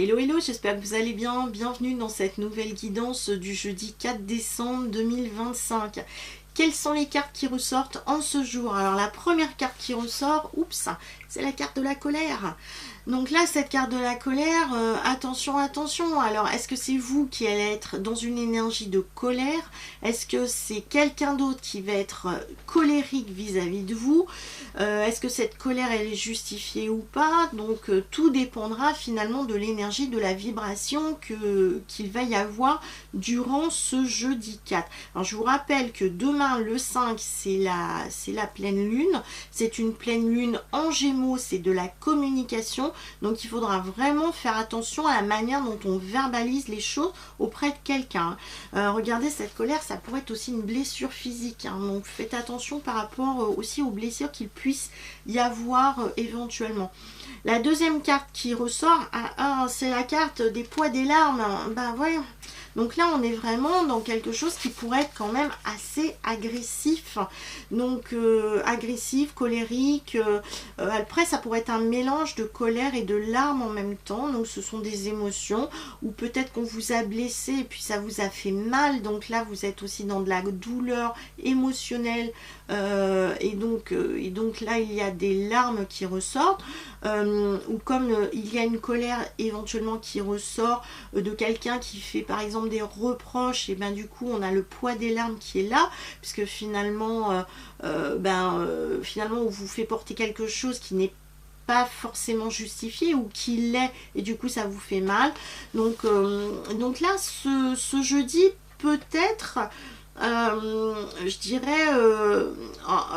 Hello hello, j'espère que vous allez bien. Bienvenue dans cette nouvelle guidance du jeudi 4 décembre 2025. Quelles sont les cartes qui ressortent en ce jour? Alors la première carte qui ressort, oups, c'est la carte de la colère. Donc là, cette carte de la colère, attention, attention. Alors, est-ce que c'est vous qui allez être dans une énergie de colère? Est-ce que c'est quelqu'un d'autre qui va être colérique vis-à-vis de vous? Est-ce que cette colère, elle est justifiée ou pas? Donc, tout dépendra finalement de l'énergie, de la vibration qu'il va y avoir durant ce jeudi 4. Alors, je vous rappelle que demain, le 5, c'est la pleine lune. C'est une pleine lune en Gémeaux, c'est de la communication. Donc il faudra vraiment faire attention à la manière dont on verbalise les choses auprès de quelqu'un. Regardez, cette colère, ça pourrait être aussi une blessure physique. Donc faites attention par rapport aussi aux blessures qu'il puisse y avoir éventuellement. La deuxième carte qui ressort, c'est la carte des poids des larmes. Ben voyons. Donc là, on est vraiment dans quelque chose qui pourrait être quand même assez agressif. Donc agressif, colérique. Après, ça pourrait être un mélange de colère et de larmes en même temps. Donc ce sont des émotions. Ou peut-être qu'on vous a blessé et puis ça vous a fait mal. Donc là, vous êtes aussi dans de la douleur émotionnelle. Et donc là, il y a des larmes qui ressortent. Ou comme il y a une colère éventuellement qui ressort de quelqu'un qui fait par exemple des reproches, et bien du coup on a le poids des larmes qui est là, puisque finalement finalement on vous fait porter quelque chose qui n'est pas forcément justifié ou qui l'est, et du coup ça vous fait mal. Donc là, ce jeudi, peut-être je dirais,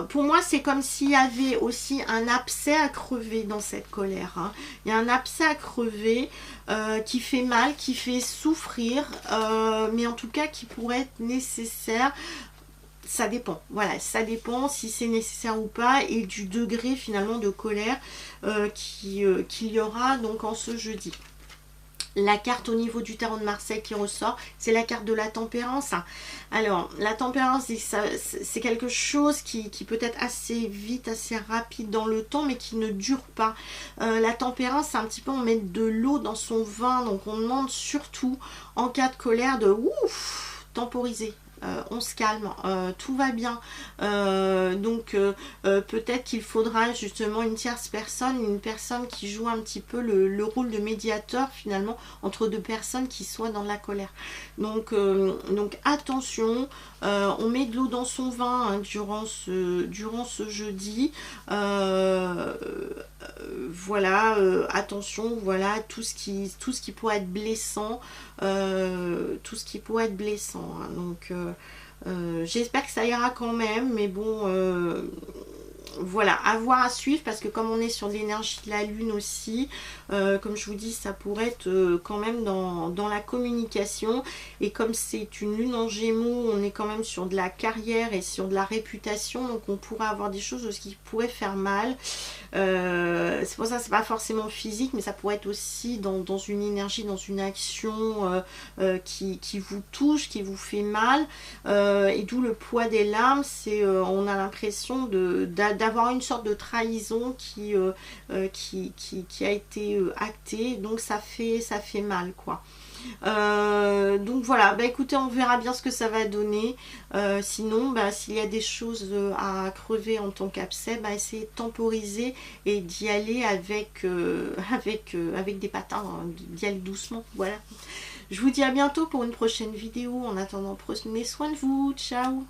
pour moi c'est comme s'il y avait aussi un abcès à crever dans cette colère. Il y a un abcès à crever qui fait mal, qui fait souffrir, mais en tout cas qui pourrait être nécessaire. Ça dépend, voilà, ça dépend si c'est nécessaire ou pas, et du degré finalement de colère qu'il y aura donc en ce jeudi. La carte au niveau du tarot de Marseille qui ressort, c'est la carte de la tempérance. Alors, la tempérance, c'est quelque chose qui peut être assez vite, assez rapide dans le temps, mais qui ne dure pas. La tempérance, c'est un petit peu, on met de l'eau dans son vin, donc on demande surtout, en cas de colère, de temporiser. On se calme, tout va bien. Donc peut-être qu'il faudra justement une tierce personne, une personne qui joue un petit peu le rôle de médiateur finalement entre deux personnes qui soient dans la colère. Donc attention, on met de l'eau dans son vin durant ce jeudi. Voilà, attention, voilà, tout ce qui pourrait être blessant, donc j'espère que ça ira quand même, mais bon, voilà, à voir, à suivre, parce que comme on est sur l'énergie de la lune aussi, comme je vous dis, ça pourrait être quand même dans la communication, et comme c'est une lune en Gémeaux, on est quand même sur de la carrière et sur de la réputation, donc on pourrait avoir des choses qui pourraient faire mal. C'est pour ça que c'est pas forcément physique, mais ça pourrait être aussi dans une énergie, dans une action qui vous touche, qui vous fait mal, et d'où le poids des larmes. C'est on a l'impression d'avoir une sorte de trahison qui a été actée, donc ça fait mal, quoi. Donc voilà, bah écoutez, on verra bien ce que ça va donner. Sinon, bah, s'il y a des choses à crever en tant qu'abcès, bah, essayez de temporiser et d'y aller avec des patins, d'y aller doucement. Voilà. Je vous dis à bientôt pour une prochaine vidéo. En attendant, prenez soin de vous. Ciao.